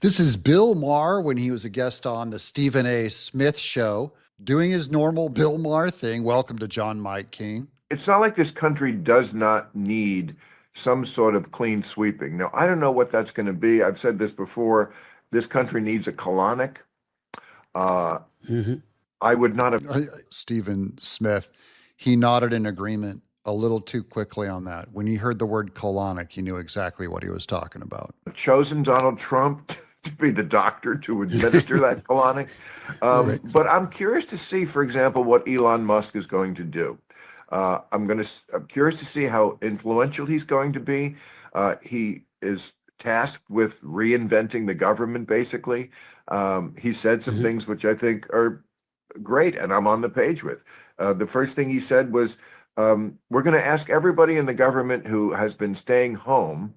This is Bill Maher when he was a guest on the Stephen A. Smith show, doing his normal Bill Maher thing. Welcome to John Mike King. It's not like this country does not need some sort of clean sweeping. Now, I don't know what that's going to be. I've said this before. This country needs a colonic. Uh, Mhm. I would not have Stephen Smith, he nodded in agreement a little too quickly on that. When he heard the word colonic, he knew exactly what he was talking about. chosen Donald Trump to be the doctor to administer that colonic. Right. But I'm curious to see, for example, what Elon Musk is going to do. I'm curious to see how influential he's going to be. He is tasked with reinventing the government, basically. He said some Mhm. things which I think are great, and I'm on the page with. The first thing he said was, we're going to ask everybody in the government who has been staying home,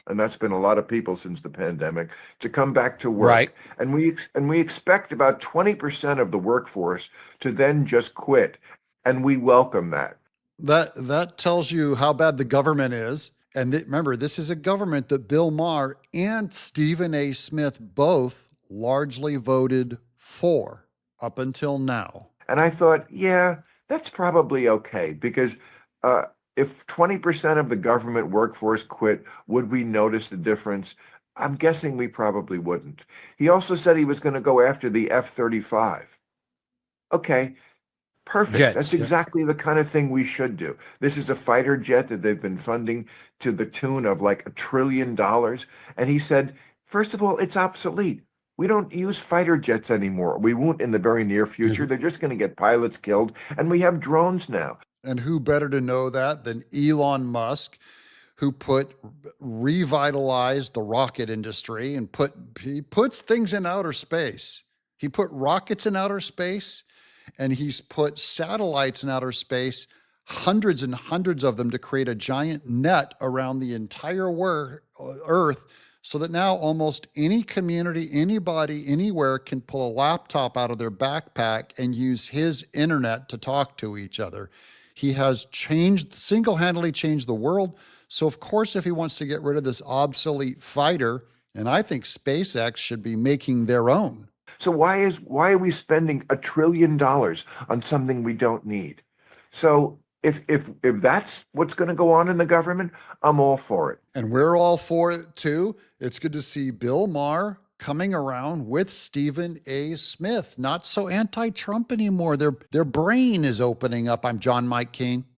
and that's been a lot of people since the pandemic, to come back to Right. work. And we expect about 20% of the workforce to then just quit, and we welcome that. That tells you how bad the government is. And remember, this is a government that Bill Maher and Stephen A. Smith both largely voted for up until now. And I thought, yeah, that's probably okay because uh, if 20% of the government workforce quit, would we notice the difference? I'm guessing we probably wouldn't. He also said he was going to go after the F-35. Okay, perfect. That's Jets. Yeah. exactly the kind of thing we should do. This is a fighter jet that they've been funding to the tune of like $1 trillion. And he said, first of all, it's obsolete. We don't use fighter jets anymore. We won't in the very near future. Mhm. They're just going to get pilots killed. And we have drones now. And who better to know that than Elon Musk, who revitalized the rocket industry and he puts things in outer space. He put rockets in outer space, and he's put satellites in outer space, hundreds and hundreds of them, to create a giant net around the entire Earth, so that now almost any community, anybody, anywhere can pull a laptop out of their backpack and use his internet to talk to each other. He has single-handedly changed the world. So, of course, if he wants to get rid of this obsolete fighter, and I think SpaceX should be making their own. So why are we spending $1 trillion on something we don't need? So if that's what's going to go on in the government, I'm all for it. And we're all for it too. It's good to see Bill Maher coming around with Stephen A. Smith, not so anti-Trump anymore. Their brain is opening up. I'm John Mike King.